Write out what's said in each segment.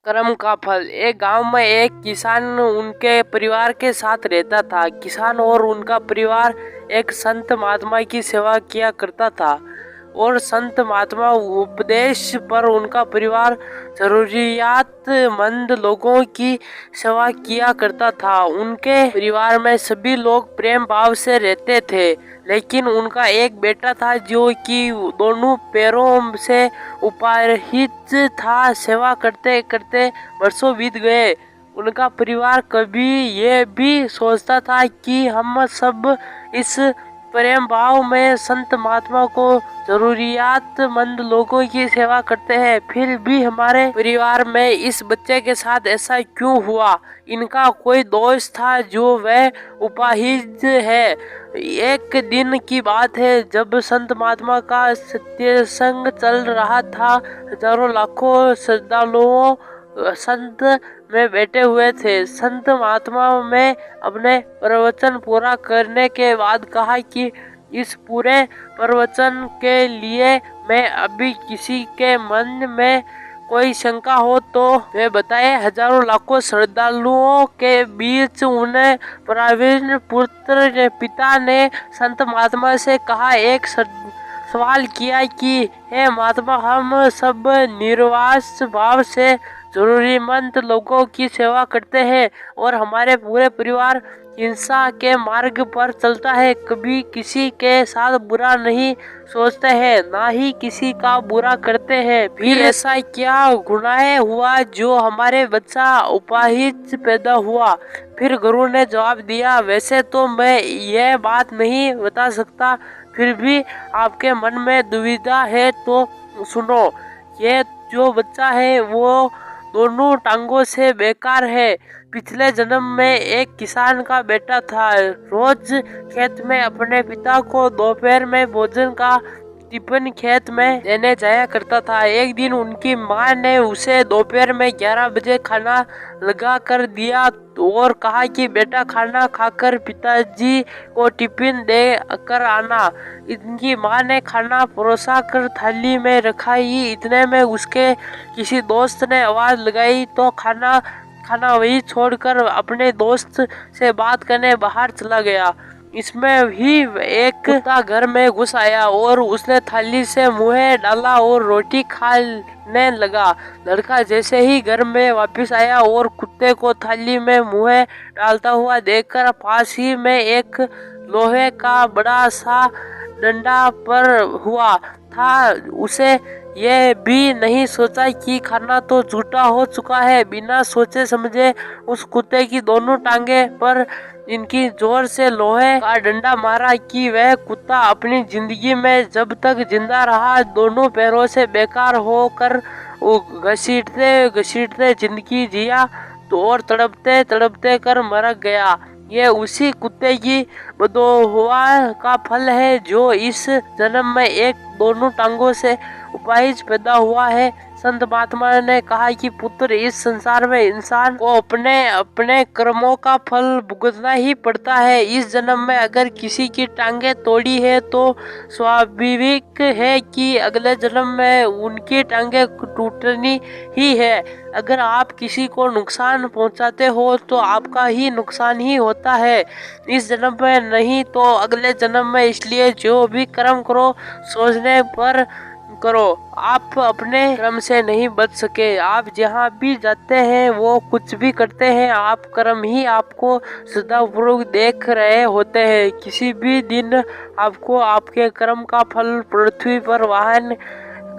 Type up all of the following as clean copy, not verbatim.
कर्म का फल। एक गांव में एक किसान उनके परिवार के साथ रहता था। किसान और उनका परिवार एक संत महात्मा की सेवा किया करता था और संत महात्मा उपदेश पर उनका परिवार जरूरियातमंद लोगों की सेवा किया करता था। उनके परिवार में सभी लोग प्रेम भाव से रहते थे, लेकिन उनका एक बेटा था जो कि दोनों पैरों से उपाहित था। सेवा करते करते वर्षों बीत गए। उनका परिवार कभी ये भी सोचता था कि हम सब इस प्रेम भाव में संत महात्मा को जरूरियातमंद लोगों की सेवा करते हैं, फिर भी हमारे परिवार में इस बच्चे के साथ ऐसा क्यों हुआ? इनका कोई दोष था जो वह उपाहित है। एक दिन की बात है जब संत महात्मा का सत्संग चल रहा था। हजारों लाखों श्रद्धालुओं संत में बैठे हुए थे। संत महात्मा में अपने प्रवचन पूरा करने के बाद कहा कि इस पूरे प्रवचन के लिए मैं अभी किसी के मन में कोई शंका हो तो वे बताए। हजारों लाखों श्रद्धालुओं के बीच उन्हें प्रवीण पुत्र के पिता ने संत महात्मा से कहा, एक सवाल किया कि हे महात्मा, हम सब निर्वास भाव से जरूरीमंद लोगों की सेवा करते हैं और हमारे पूरे परिवार हिंसा के मार्ग पर चलता है। कभी किसी के साथ बुरा नहीं सोचते हैं, ना ही किसी का बुरा करते हैं। फिर ऐसा क्या गुनाह हुआ जो हमारे बच्चा उपाहित पैदा हुआ? फिर गुरु ने जवाब दिया, वैसे तो मैं यह बात नहीं बता सकता, फिर भी आपके मन में दुविधा है तो सुनो। ये जो बच्चा है वो दोनों टांगों से बेकार है। पिछले जन्म में एक किसान का बेटा था। रोज खेत में अपने पिता को दोपहर में भोजन का टिफिन खेत में देने जाया करता था। एक दिन उनकी माँ ने उसे दोपहर में 11 बजे खाना लगा कर दिया और कहा कि बेटा खाना खाकर पिताजी को टिफिन दे कर आना। इनकी माँ ने खाना परोसा कर थाली में रखा ही इतने में उसके किसी दोस्त ने आवाज लगाई तो खाना वही छोड़कर अपने दोस्त से बात करने बाहर चला गया। इसमें ही एक कुत्ता घर में घुस आया और उसने थाली से मुंह डाला और रोटी खाने लगा। लड़का जैसे ही घर में वापस आया और कुत्ते को थाली में मुंह डालता हुआ देखकर पास ही में एक लोहे का बड़ा सा डंडा पर हुआ था, उसे यह भी नहीं सोचा कि खाना तो झूठा हो चुका है। बिना सोचे समझे उस कुत्ते की दोनों टांगे पर इनकी जोर से लोहे का डंडा मारा कि वह कुत्ता अपनी जिंदगी में जब तक जिंदा रहा दोनों पैरों से बेकार होकर घसीटते जिंदगी जिया तो और तड़पते तड़पते कर मर गया। ये उसी कुत्ते की बददुआ का फल है जो इस जन्म में एक दोनों टांगों से उपाहित पैदा हुआ है। संत महात्मा ने कहा कि पुत्र, इस संसार में इंसान को अपने अपने कर्मों का फल भुगतना ही पड़ता है। इस जन्म में अगर किसी की टांगे तोड़ी है तो स्वाभाविक है कि अगले जन्म में उनकी टांगे टूटनी ही है। अगर आप किसी को नुकसान पहुंचाते हो तो आपका ही नुकसान ही होता है, इस जन्म में नहीं तो अगले जन्म में। इसलिए जो भी कर्म करो सोचने पर करो। आप अपने कर्म से नहीं बच सके। आप जहाँ भी जाते हैं वो कुछ भी करते हैं, आप कर्म ही आपको श्रद्धापूर्वक देख रहे होते हैं। किसी भी दिन आपको आपके कर्म का फल पृथ्वी पर वहन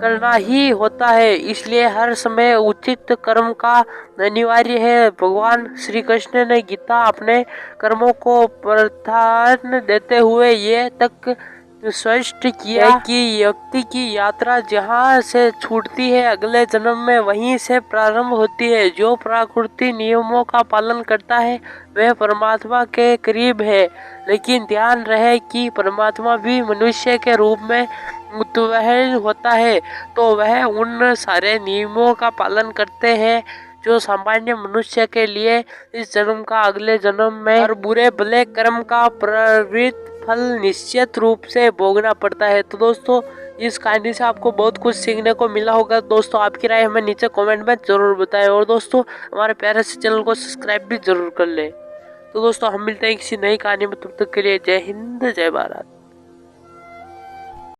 करना ही होता है। इसलिए हर समय उचित कर्म का अनिवार्य है। भगवान श्री कृष्ण ने गीता अपने कर्मों को प्राधान्य देते हुए ये तक स्पष्ट किया कि व्यक्ति की यात्रा जहाँ से छूटती है अगले जन्म में वहीं से प्रारंभ होती है। जो प्रकृति नियमों का पालन करता है वह परमात्मा के करीब है, लेकिन ध्यान रहे कि परमात्मा भी मनुष्य के रूप में उत्पन्न होता है तो वह उन सारे नियमों का पालन करते हैं जो सामान्य मनुष्य के लिए इस जन्म का अगले जन्म में और बुरे भले कर्म का प्रतिफल निश्चित रूप से भोगना पड़ता है। तो दोस्तों इस कहानी से आपको बहुत कुछ सीखने को मिला होगा। दोस्तों आपकी राय हमें नीचे कमेंट में जरूर बताएं और दोस्तों हमारे प्यारे से चैनल को सब्सक्राइब भी जरूर कर लें। तो दोस्तों हम मिलते हैं किसी नई कहानी में, तब तक के लिए जय हिंद जय भारत।